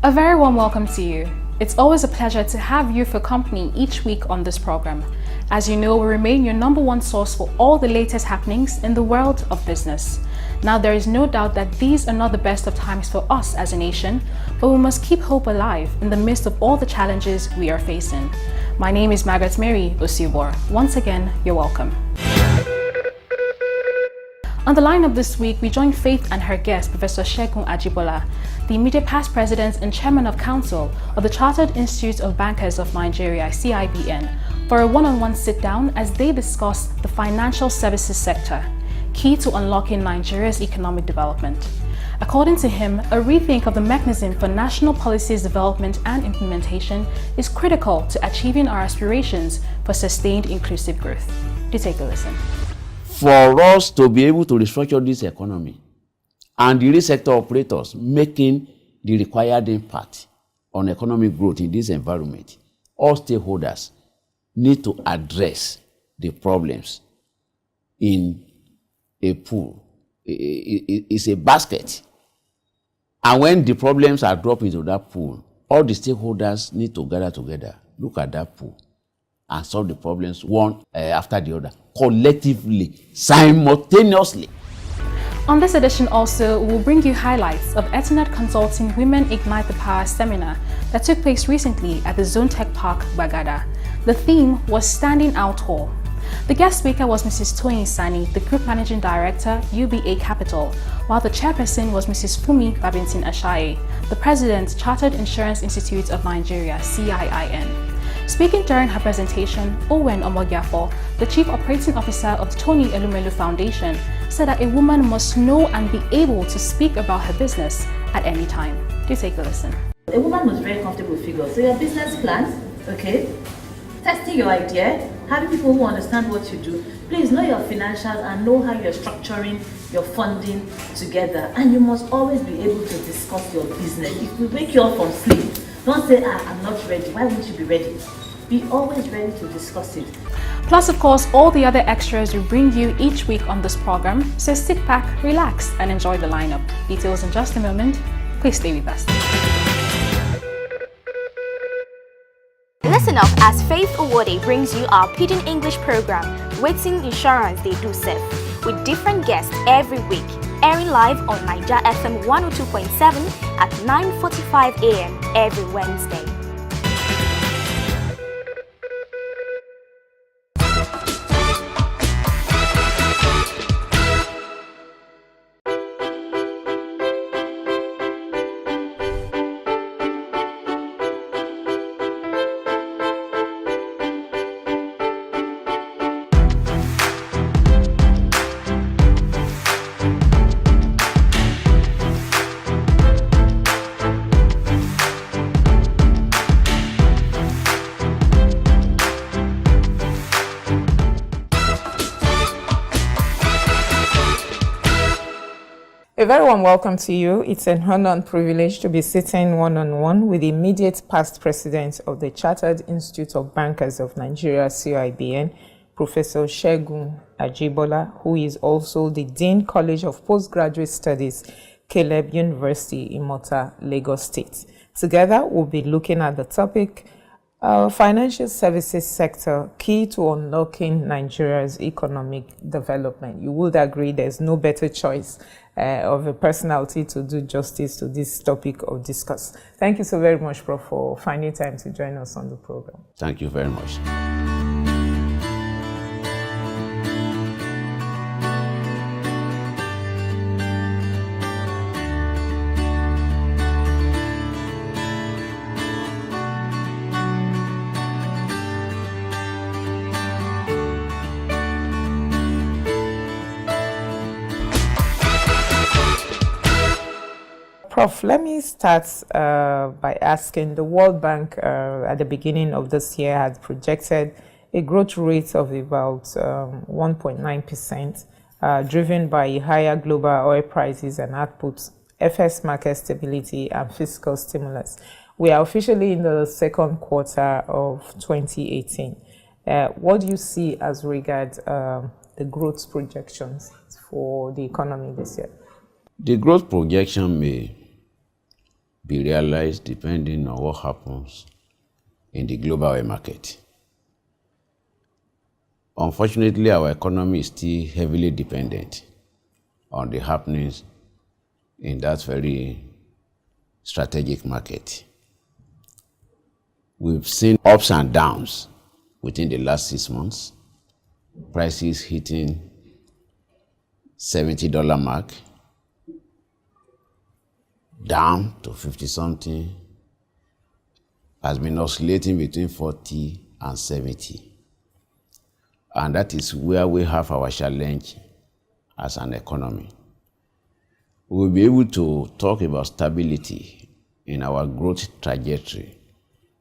A very warm welcome to you. It's always a pleasure to have you for company each week on this program. As you know, we remain your number one source for all the latest happenings in the world of business. Now, there is no doubt that these are not the best of times for us as a nation, but we must keep hope alive in the midst of all the challenges we are facing. My name is Margaret Mary Osubor. Once again, you're welcome. On the lineup this week, we join Faith and her guest, Professor Segun Ajibola, the immediate past president and chairman of council of the Chartered Institute of Bankers of Nigeria, CIBN, for a one-on-one sit-down as they discuss the financial services sector, key to unlocking Nigeria's economic development. According to him, a rethink of the mechanism for national policies development and implementation is critical to achieving our aspirations for sustained inclusive growth. Do take a listen. For us to be able to restructure this economy and the real sector operators making the required impact on economic growth in this environment, all stakeholders need to address the problems in a pool. It's a basket. And when the problems are dropped into that pool, all the stakeholders need to gather together, look at that pool, and solve the problems one after the other, collectively, simultaneously. On this edition also, we'll bring you highlights of ETINARD Consulting Women Ignite the Power seminar that took place recently at the Zone Tech Park, Bagada. The theme was Standing Out Tall. The guest speaker was Mrs. Toyin Sani, the Group Managing Director, UBA Capital, while the chairperson was Mrs. Fumi Babintin Ashaye, the President, Chartered Insurance Institute of Nigeria, CIIN. Speaking during her presentation, Owen Omogiafo, the Chief Operating Officer of the Tony Elumelu Foundation, said that a woman must know and be able to speak about her business at any time. Do take a listen. A woman must be very comfortable with figures. So your business plans, okay, testing your idea, having people who understand what you do. Please know your financials and know how you're structuring your funding together. And you must always be able to discuss your business. If we wake you up from sleep, don't say, I'm not ready. Why won't you be ready? Be always ready to discuss it. Plus, of course, all the other extras we bring you each week on this program. So sit back, relax, and enjoy the lineup. Details in just a moment. Please stay with us. Listen up as Faith Owode brings you our Pidgin English program, Waiting Insurance They Do Serve, with different guests every week, airing live on Niger FM 102.7 at 9:45 a.m. every Wednesday. A very warm welcome to you. It's an honor and privilege to be sitting one-on-one with the immediate past president of the Chartered Institute of Bankers of Nigeria, CIBN, Professor Segun Ajibola, who is also the Dean College of Postgraduate Studies, Caleb University, Imota, Lagos State. Together, we'll be looking at the topic, financial services sector, key to unlocking Nigeria's economic development. You would agree there's no better choice of a personality to do justice to this topic of discuss. Thank you so very much, Prof, for finding time to join us on the program. Thank you very much. Prof, let me start by asking, the World Bank at the beginning of this year had projected a growth rate of about 1.9%, driven by higher global oil prices and outputs, FX market stability, and fiscal stimulus. We are officially in the second quarter of 2018. What do you see as regards the growth projections for the economy this year? The growth projection may be realized depending on what happens in the global oil market. Unfortunately, our economy is still heavily dependent on the happenings in that very strategic market. We've seen ups and downs within the last 6 months, prices hitting $70 mark, down to 50-something, has been oscillating between 40 and 70. And that is where we have our challenge as an economy. We'll be able to talk about stability in our growth trajectory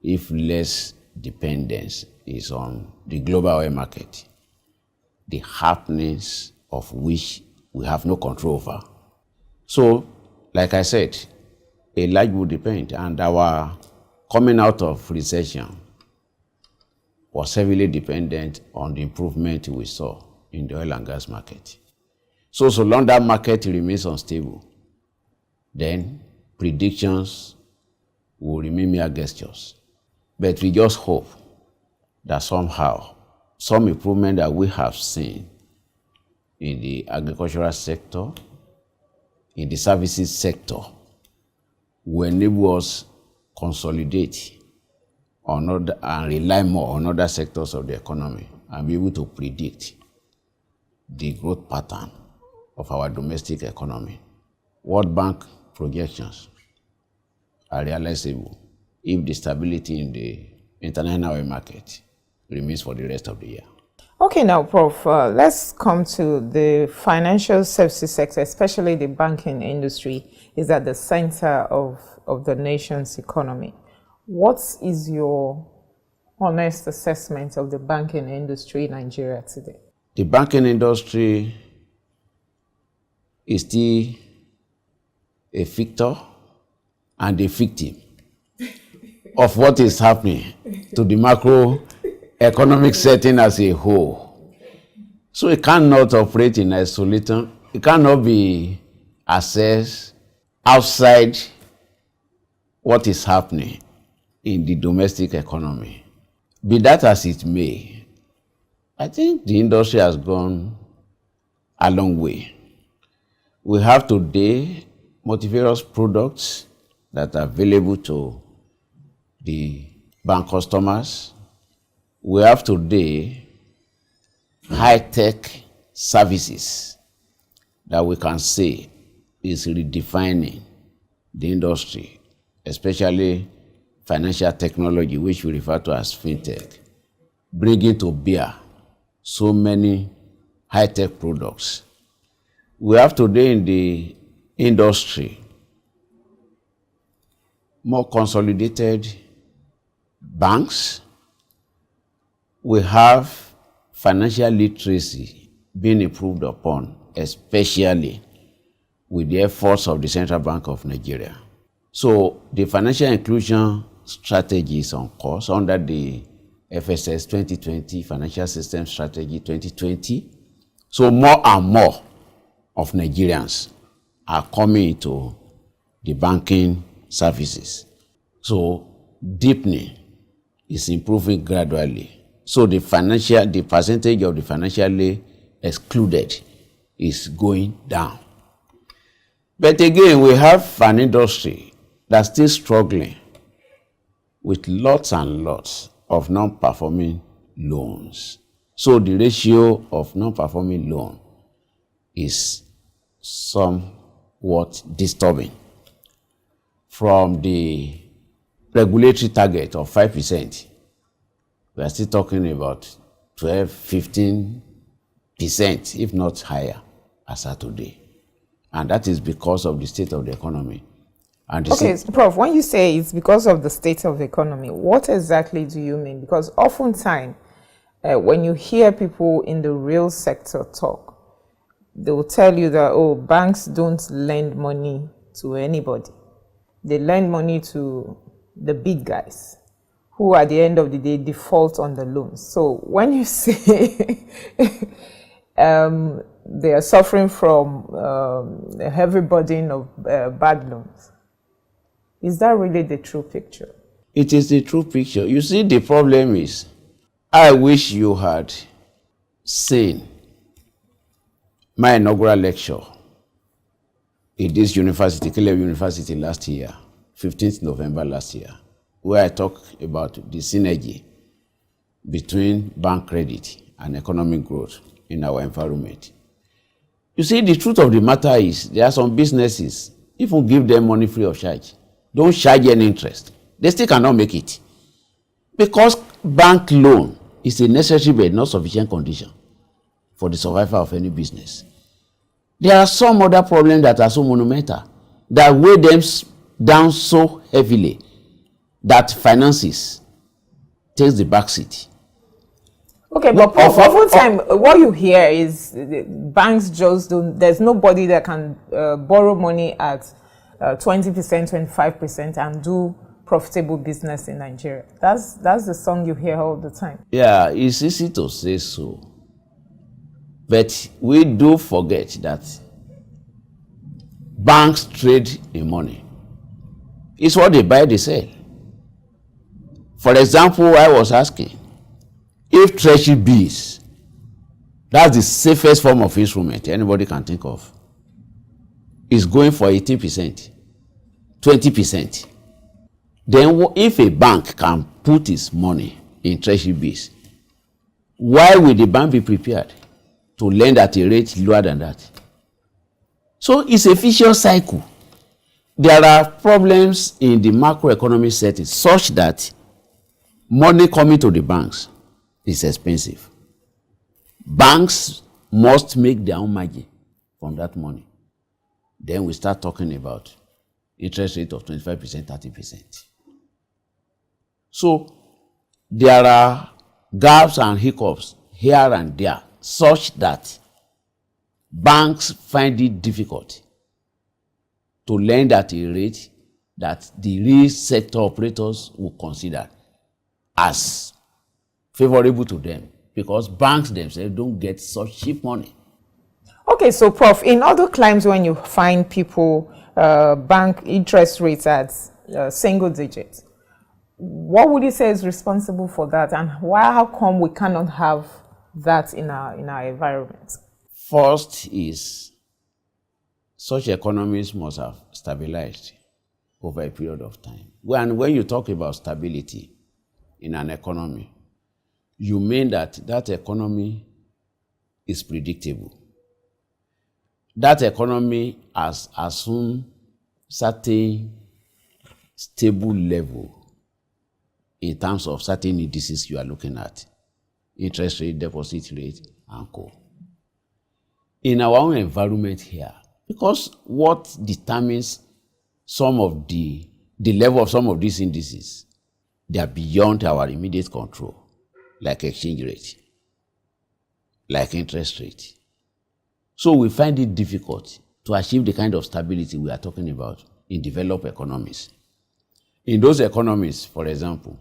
if less dependence is on the global oil market, the happenings of which we have no control over. So, like I said, a lot will depend, and our coming out of recession was heavily dependent on the improvement we saw in the oil and gas market. So long that market remains unstable, then predictions will remain mere gestures. But we just hope that somehow some improvement that we have seen in the agricultural sector, in the services sector, will enable us consolidate on and rely more on other sectors of the economy and be able to predict the growth pattern of our domestic economy. World Bank projections are realizable if the stability in the international oil market remains for the rest of the year. Okay, now, Prof, let's come to the financial services sector, especially the banking industry, is at the center of the nation's economy. What is your honest assessment of the banking industry in Nigeria today? The banking industry is still a victor and a victim of what is happening to the macroeconomic setting as a whole. So it cannot operate in isolation. It cannot be assessed outside what is happening in the domestic economy. Be that as it may, I think the industry has gone a long way. We have today multifarious products that are available to the bank customers. We have today high-tech services that we can say is redefining the industry, especially financial technology, which we refer to as fintech, bringing to bear so many high-tech products. We have today in the industry more consolidated banks. We have financial literacy being improved upon, especially with the efforts of the Central Bank of Nigeria. So the financial inclusion strategy is on course under the FSS 2020, Financial System Strategy 2020. So more and more of Nigerians are coming into the banking services. So deepening is improving gradually. So the percentage of the financially excluded is going down. But again, we have an industry that's still struggling with lots and lots of non-performing loans. So the ratio of non-performing loan is somewhat disturbing. From the regulatory target of 5%, we are still talking about 12, 15%, if not higher, as of today. And that is because of the state of the economy. And okay, Prof, when you say it's because of the state of the economy, what exactly do you mean? Because oftentimes, when you hear people in the real sector talk, they will tell you that, oh, banks don't lend money to anybody. They lend money to the big guys, who at the end of the day default on the loans. So when you say they are suffering from a heavy burden of bad loans, Is that really the true picture? It is the true picture. You see, the problem is, I wish you had seen my inaugural lecture in this university, Caleb University last year, 15th November last year, where I talked about the synergy between bank credit and economic growth in our environment. You see, the truth of the matter is there are some businesses, if you give them money free of charge, don't charge any interest, they still cannot make it. Because bank loan is a necessary but not sufficient condition for the survival of any business. There are some other problems that are so monumental that weigh them down so heavily that finances takes the back seat. Okay, but over time, what you hear is banks just don't, there's nobody that can borrow money at 20%, 25% and do profitable business in Nigeria. That's the song you hear all the time. Yeah, it's easy to say so. But we do forget that banks trade in money. It's what they buy, they sell. For example, I was asking, if treasury bills, that's the safest form of instrument anybody can think of, is going for 18%, 20%, then if a bank can put its money in treasury bills, why will the bank be prepared to lend at a rate lower than that? So it's a vicious cycle. There are problems in the macroeconomic setting such that money coming to the banks is expensive. Banks must make their own margin from that money. Then we start talking about interest rate of 25%, 30%. So there are gaps and hiccups here and there such that banks find it difficult to lend at a rate that the real sector operators will consider as favorable to them, because banks themselves don't get such cheap money. Okay, so Prof, in other climes when you find people bank interest rates at single digits, what would you say is responsible for that, and how come we cannot have that in our environment? First is such economies must have stabilized over a period of time. When you talk about stability in an economy, you mean that economy is predictable. That economy has assumed certain stable level in terms of certain indices you are looking at, interest rate, deposit rate, and co. In our own environment here, because what determines some of the level of some of these indices, they are beyond our immediate control, like exchange rate, like interest rate. So we find it difficult to achieve the kind of stability we are talking about in developed economies. In those economies, for example,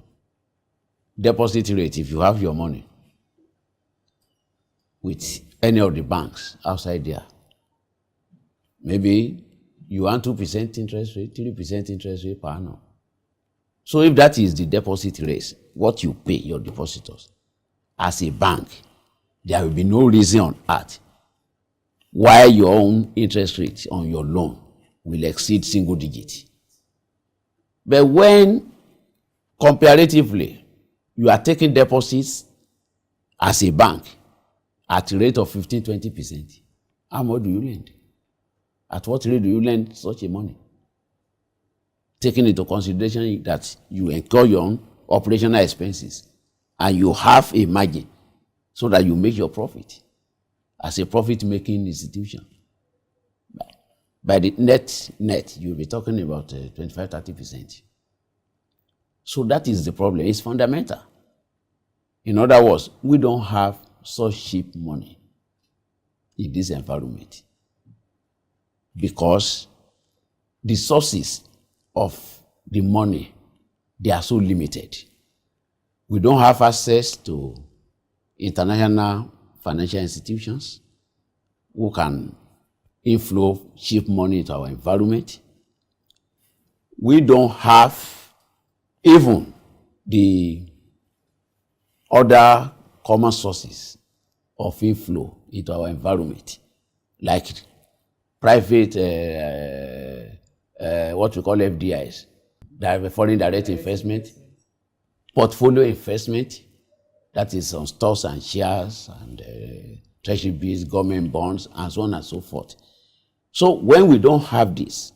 deposit rate, if you have your money with any of the banks outside there, maybe you earn 2% interest rate, 3% interest rate per annum. So if that is the deposit rate, what you pay your depositors, as a bank, there will be no reason on earth why your own interest rate on your loan will exceed single digit. But when comparatively you are taking deposits as a bank at a rate of 15-20%, how much do you lend? At what rate do you lend such a money? Taking into consideration that you incur your own operational expenses and you have a margin so that you make your profit as a profit-making institution. By the net, you'll be talking about 25-30%. So that is the problem. It's fundamental. In other words, we don't have such cheap money in this environment because the sources of the money, they are so limited. We don't have access to international financial institutions who can inflow cheap money into our environment. we don't have even the other common sources of inflow into our environment, like private, what we call FDIs, foreign direct investment, portfolio investment, that is on stocks and shares and treasury bills, government bonds, and so on and so forth. So when we don't have this,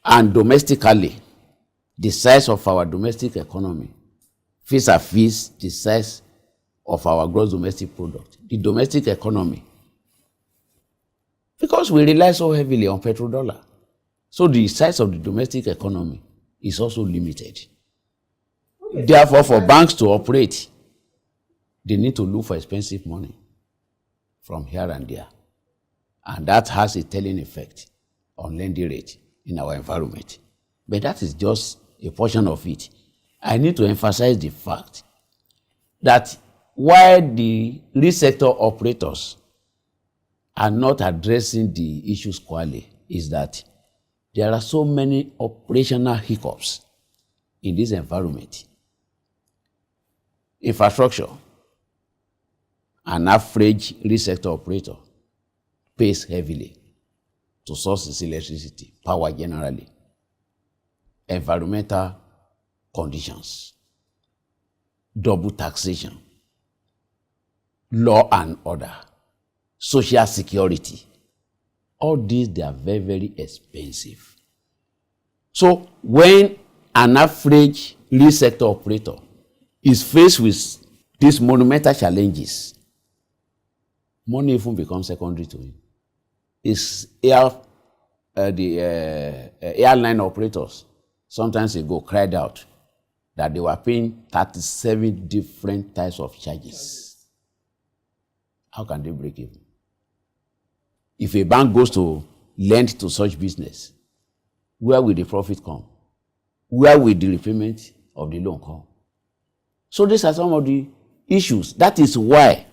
and domestically, the size of our domestic economy vis-a-vis the size of our gross domestic product, the domestic economy, because we rely so heavily on petrodollar, so the size of the domestic economy is also limited. Okay. Therefore, for banks to operate, they need to look for expensive money from here and there. And that has a telling effect on lending rate in our environment. But that is just a portion of it. I need to emphasize the fact that while the real sector operators are not addressing the issue squarely, is that there are so many operational hiccups in this environment. Infrastructure, an average real sector operator pays heavily to source its electricity, power generally. Environmental conditions, double taxation, law and order, social security. All these, they are very, very expensive. So when an average real sector operator is faced with these monumental challenges, money even becomes secondary to him. The airline operators sometimes ago cried out that they were paying 37 different types of charges. How can they break even? If a bank goes to lend to such business, where will the profit come? Where will the repayment of the loan come? So these are some of the issues. That is why,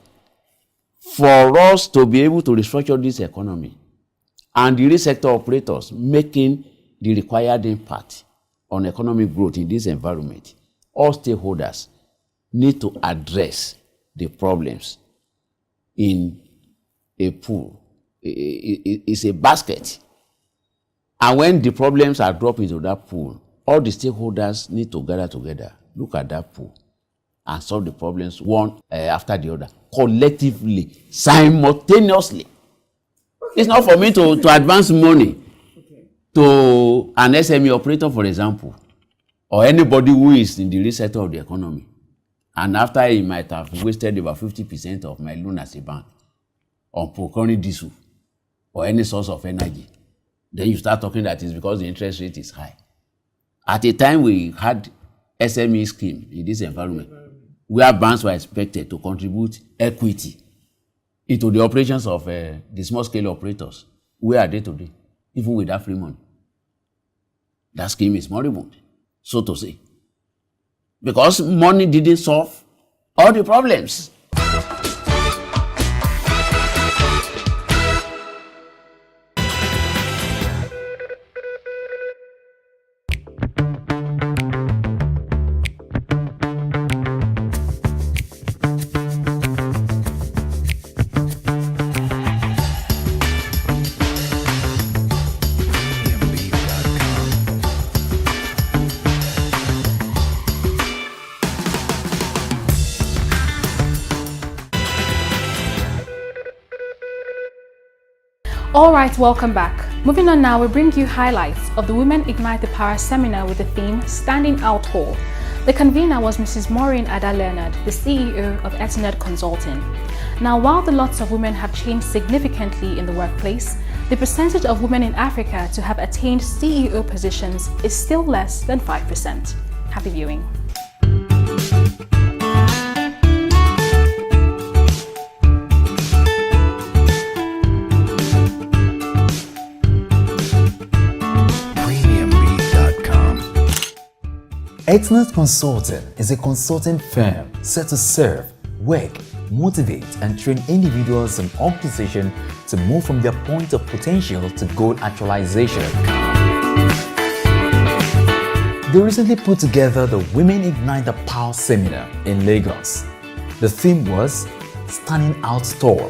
for us to be able to restructure this economy and the real sector operators making the required impact on economic growth in this environment, all stakeholders need to address the problems in a pool. It's a basket. And when the problems are dropped into that pool, all the stakeholders need to gather together, look at that pool, and solve the problems one after the other, collectively, simultaneously. Okay. It's not for me to advance money to an SME operator, for example, or anybody who is in the real sector of the economy. And after he might have wasted about 50% of my loan as a bank on procuring diesel or any source of energy, then you start talking that it's because the interest rate is high. At a time we had SME scheme in this environment, where banks were expected to contribute equity into the operations of the small-scale operators. Where are they today, even with that free money? That scheme is moribund, so to say, because money didn't solve all the problems. Alright, welcome back. Moving on now, we bring you highlights of the Women Ignite the Power seminar with the theme Standing Out Tall. The convener was Mrs. Maureen Ada Leonard, the CEO of ETINARD Consulting. Now, while the lots of women have changed significantly in the workplace, the percentage of women in Africa to have attained CEO positions is still less than 5%. Happy viewing. ETINARD Consulting is a consulting firm set to serve, work, motivate, and train individuals and organizations to move from their point of potential to goal actualization. They recently put together the Women Ignite the Power Seminar in Lagos. The theme was Standing Out Tall.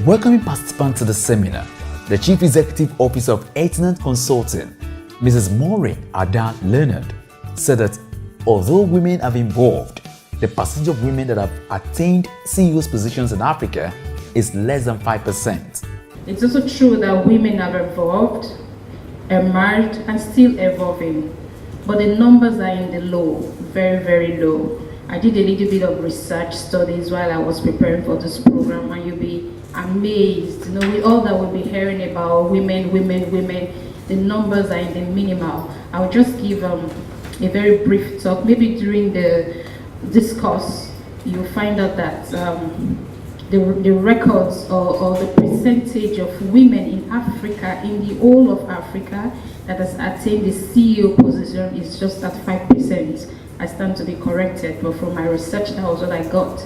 Welcoming participants to the seminar, the Chief Executive Officer of ETINARD Consulting, Mrs. Maureen Ada Leonard, said that although women have evolved, the percentage of women that have attained CEO's positions in Africa is less than 5%. It's also true that women have evolved, emerged, and still evolving, but the numbers are in the low, very, very low. I did a little bit of research studies while I was preparing for this program, and you'll be amazed, with all that we'll be hearing about women, the numbers are in the minimal. I'll just give a very brief talk. Maybe during the discourse, you'll find out that the records or the percentage of women in Africa, in the whole of Africa, that has attained the CEO position is just at 5%. I stand to be corrected, but from my research, that was what I got,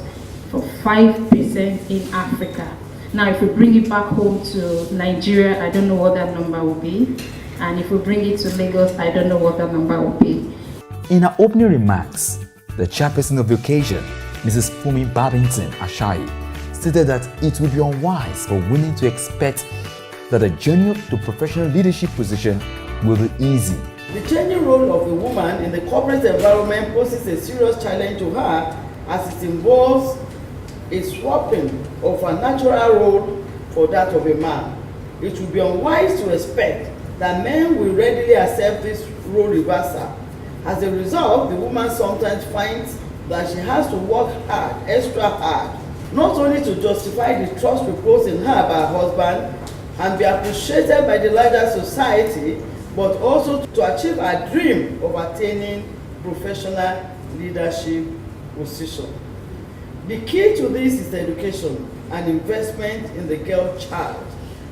for 5% in Africa. Now, if we bring it back home to Nigeria, I don't know what that number will be. And if we bring it to Lagos, I don't know what that number will be. In her opening remarks, the chairperson of the occasion, Mrs. Fumi Babington Ashai, stated that it would be unwise for women to expect that the journey to professional leadership position will be easy. The changing role of the woman in the corporate environment poses a serious challenge to her, as it involves a swapping of a natural role for that of a man. It would be unwise to expect that men will readily accept this role reversal. As a result, the woman sometimes finds that she has to work hard, extra hard, not only to justify the trust reposed in her by her husband and be appreciated by the larger society, but also to achieve her dream of attaining professional leadership position. The key to this is education and investment in the girl child,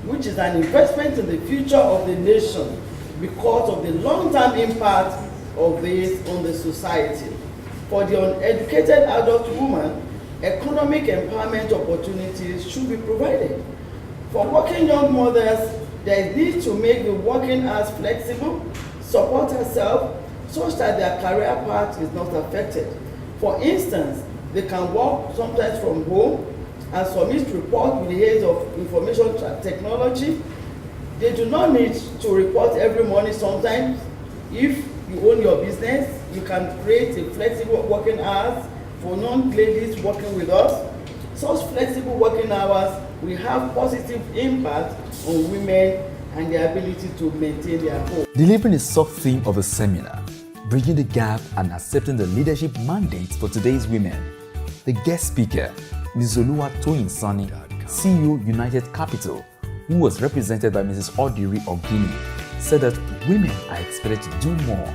which is an investment in the future of the nation because of the long-term impact of this on the society. For the uneducated adult woman, economic empowerment opportunities should be provided. For working young mothers, there is need to make the working hours flexible, support herself, such that their career path is not affected. For instance, they can work sometimes from home and submit reports with the aid of information technology. They do not need to report every morning. Sometimes, if you own your business, you can create a flexible working hours for young ladies working with us. Such flexible working hours will have positive impact on women and their ability to maintain their home. Delivering a sub-theme of the seminar, bridging the gap and accepting the leadership mandate for today's women, the guest speaker, Ms. Oluwatoyin Sani, CEO United Capital, who was represented by Mrs. Odiri Ogini, said that women are expected to do more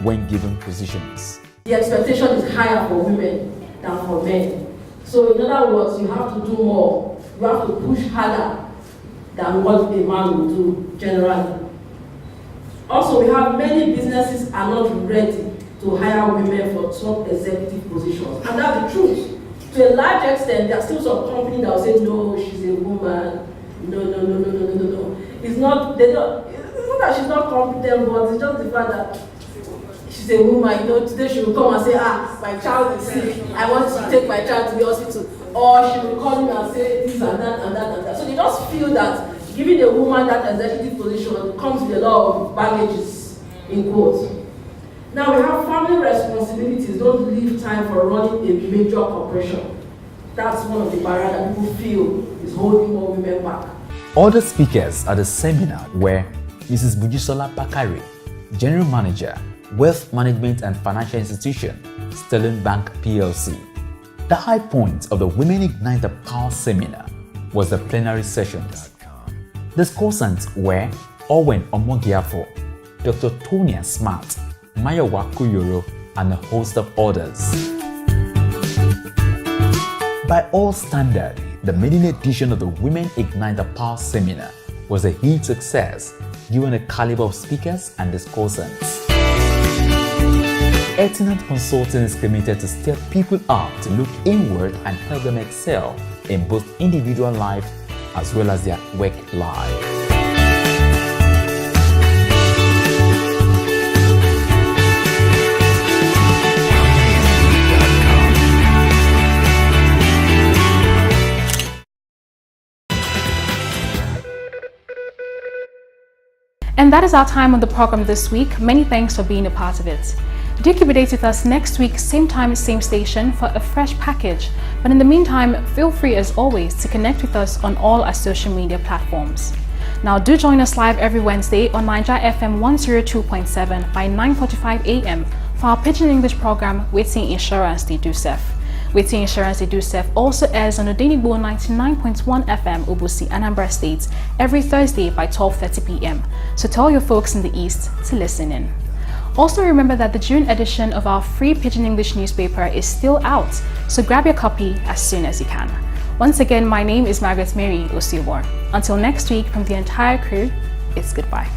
when given positions. The expectation is higher for women than for men. So in other words, you have to do more. You have to push harder than what a man will do generally. Also, we have many businesses are not ready to hire women for top executive positions. And that's the truth. To a large extent, there are still some companies that will say, no, she's a woman. No. It's not that she's not competent, but it's just the fact that she's a woman. Today she will come and say, my child is sick. I want to take my child to the hospital. Or she will call me and say this and that and that and that. So they just feel that giving a woman that executive position comes with a lot of baggages, in quotes. Now we have family responsibilities. Don't leave time for running a major corporation. That's one of the barriers that people feel is holding more women back. Other speakers at the seminar were Mrs. Bujisola Bakari, General Manager, Wealth Management and Financial Institution, Sterling Bank PLC. The high point of the Women Ignite the Power Seminar was the plenary sessions. Discussants were Owen Omogiafo, Dr. Tonia Smart, Mayowa Kuyoro, and a host of others. By all standards, the maiden edition of the Women Ignite the Power Seminar was a huge success given the caliber of speakers and discussants. ETINARD Consulting is committed to stir people up to look inward and help them excel in both individual life as well as their work life. that is our time on the program this week. Many thanks for being a part of it. Do keep a date with us next week, same time, same station, for a fresh package. But in the meantime, feel free as always to connect with us on all our social media platforms. Now do join us live every Wednesday on Niger FM 102.7 by 9:45 a.m. for our Pidgin English program, Waiting Insurance They Do Sef. Waiting Insurance They Do Sef also airs on Odenigbo 99.1 FM, Obusi, Anambra State, every Thursday by 12:30 p.m. So tell your folks in the East to listen in. Also remember that the June edition of our free Pidgin English newspaper is still out, so grab your copy as soon as you can. Once again, my name is Margaret Mary Osiobor. Until next week, from the entire crew, it's goodbye.